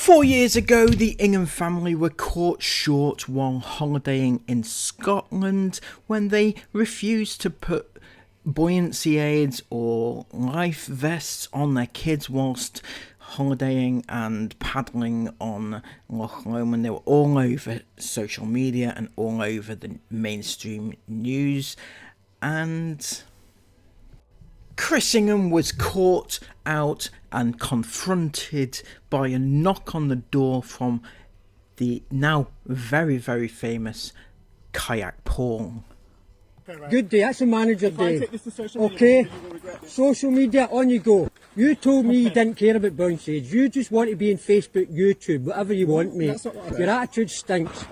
4 years ago, the Ingham family were caught short while holidaying in Scotland when they refused to put buoyancy aids or life vests on their kids whilst holidaying and paddling on Loch Lomond. They were all over social media and all over the mainstream news, and Chris Ingham was caught out and confronted by a knock on the door from the now very, very famous Kayak Paul. Good day, that's a manager day. Okay, social media, on you go. You told me you didn't care about bounce aids. You just want to be in Facebook, YouTube, whatever you want, mate. Your attitude stinks.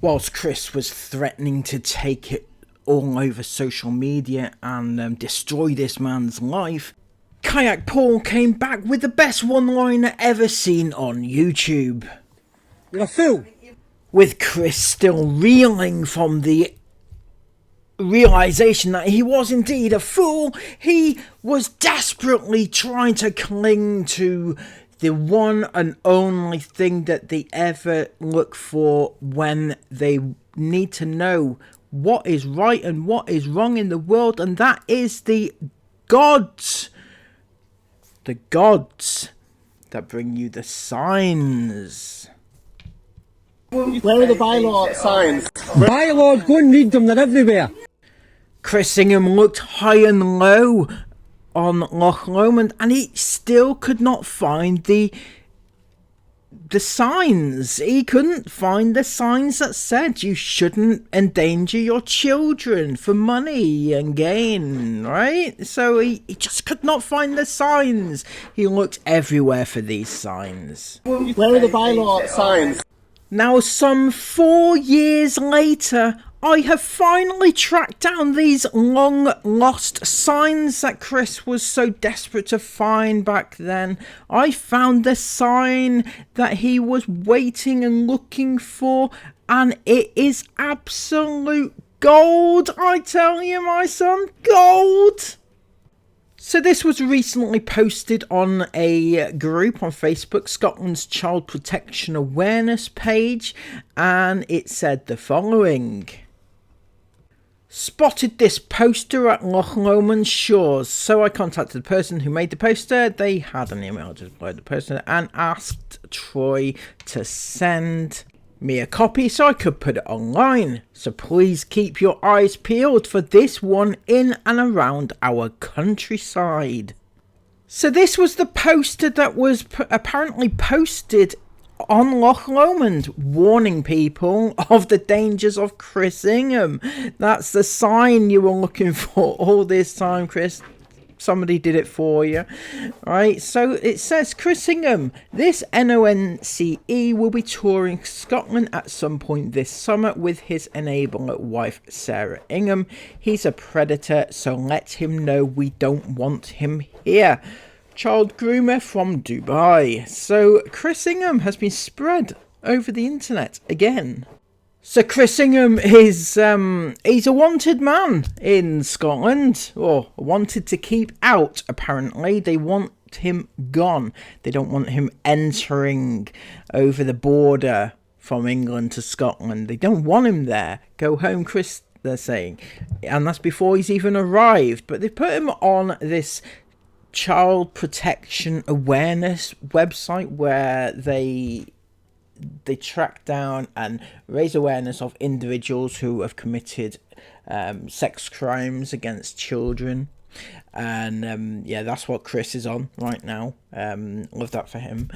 Whilst Chris was threatening to take it all over social media and destroy this man's life, Kayak Paul came back with the best one-liner ever seen on YouTube. You're a fool. With Chris still reeling from the realisation that he was indeed a fool, he was desperately trying to cling to the one and only thing that they ever look for when they need to know what is right and what is wrong in the world, and that is the gods. The gods that bring you the signs. Where are the bylaw signs? Bylaws, go and read them, they're everywhere. Chris Ingham looked high and low on Loch Lomond and he still could not find the signs. He couldn't find the signs that said you shouldn't endanger your children for money and gain, right? So he just could not find the signs. He looked everywhere for these signs. Where are the bylaw signs? Now, some 4 years later, I have finally tracked down these long lost signs that Chris was so desperate to find back then. I found the sign that he was waiting and looking for, and it is absolute gold, I tell you, my son, gold! So this was recently posted on a group on Facebook, Scotland's Child Protection Awareness page, and it said the following. Spotted this poster at Loch Lomond shores, so I contacted the person who made the poster. They had an email just below the poster and asked Troy to send me a copy so I could put it online. So please keep your eyes peeled for this one in and around our countryside. So this was the poster that was apparently posted on Loch Lomond, warning people of the dangers of Chris Ingham. That's the sign you were looking for all this time, Chris. Somebody did it for you. Right, so it says Chris Ingham, this NONCE will be touring Scotland at some point this summer with his enabler wife Sarah Ingham. He's a predator, so let him know we don't want him here. Child groomer from Dubai. So Chris Ingham has been spread over the internet again. So Chris Ingham is he's a wanted man in Scotland, or wanted to keep out apparently. They want him gone. They don't want him entering over the border from England to Scotland. They don't want him there. Go home, Chris, they're saying. And that's before he's even arrived. But they put him on this Child Protection Awareness website where they track down and raise awareness of individuals who have committed sex crimes against children. And yeah, that's what Chris is on right now. Love that for him.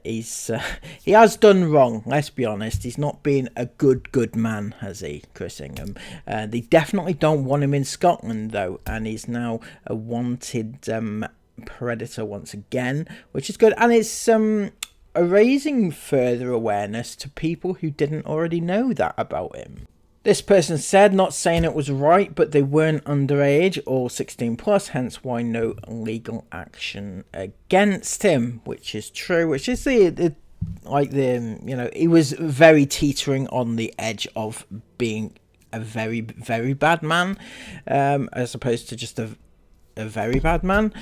He has done wrong, let's be honest. He's not been a good man, has he, Chris Ingham? They definitely don't want him in Scotland though, and he's now a wanted predator once again, which is good. And it's raising further awareness to people who didn't already know that about him. This person said, not saying it was right, but they weren't underage or 16 plus, hence why no legal action against him, which is true, which is the he was very teetering on the edge of being a very, very bad man, as opposed to just a very bad man.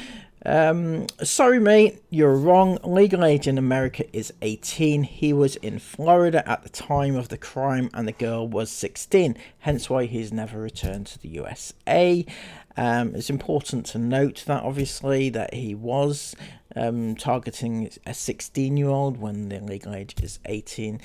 Sorry mate, you're wrong. Legal age in America is 18. He was in Florida at the time of the crime and the girl was 16, hence why he's never returned to the USA. It's important to note that obviously that he was targeting a 16-year-old when the legal age is 18.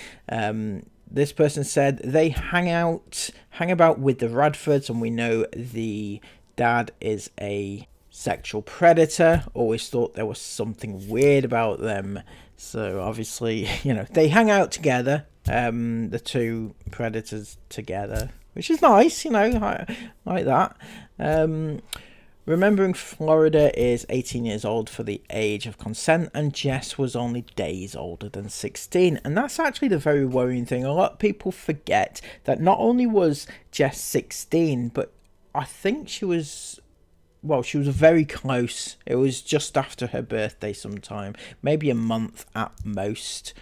This person said they hang about with the Radfords, and we know the dad is a sexual predator. Always thought there was something weird about them. So obviously, you know, they hang out together, the two predators together, which is nice, you know, like that. Remembering Florida is 18 years old for the age of consent, and Jess was only days older than 16. And that's actually the very worrying thing. A lot of people forget that not only was Jess 16, but I think she was very close. It was just after her birthday sometime, maybe a month at most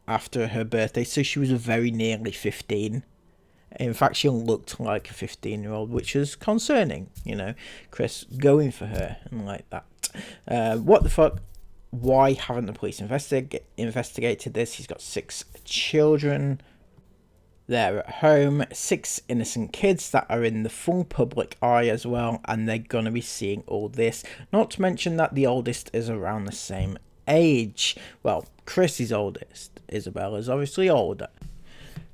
after her birthday. So she was very nearly 15. In fact, she looked like a 15-year-old, which is concerning, you know, Chris going for her and like that. What the fuck? Why haven't the police investigated this? He's got 6 children. They're at home, 6 innocent kids that are in the full public eye as well, and they're going to be seeing all this. Not to mention that the oldest is around the same age. Well, Chris is oldest. Isabella's obviously older.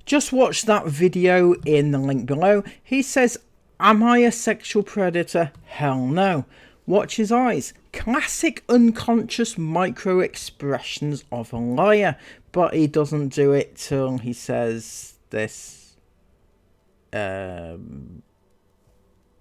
Just watch that video in the link below. He says, am I a sexual predator? Hell no. Watch his eyes. Classic unconscious micro expressions of a liar. But he doesn't do it till he says this.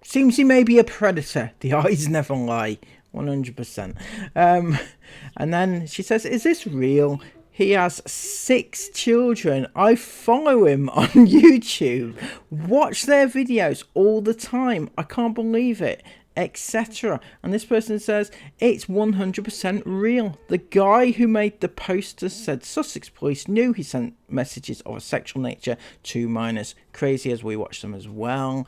Seems he may be a predator. The eyes never lie. 100%. And then she says, is this real? He has 6 children. I follow him on YouTube. Watch their videos all the time. I can't believe it, etc. And this person says, it's 100% real. The guy who made the poster said Sussex police knew he sent messages of a sexual nature to minors. Crazy as we watch them as well.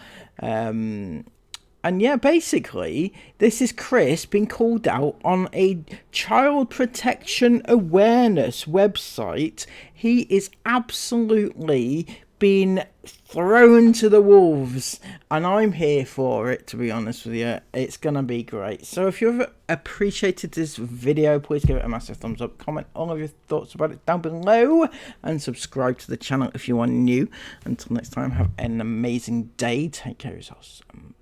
And yeah, basically, this is Chris being called out on a child protection awareness website. He is absolutely been thrown to the wolves, and I'm here for it, to be honest with you. It's gonna be great. So if you've appreciated this video, please give it a massive thumbs up, comment all of your thoughts about it down below, and subscribe to the channel if you are new. Until next time, have an amazing day. Take care of yourselves. Bye-bye.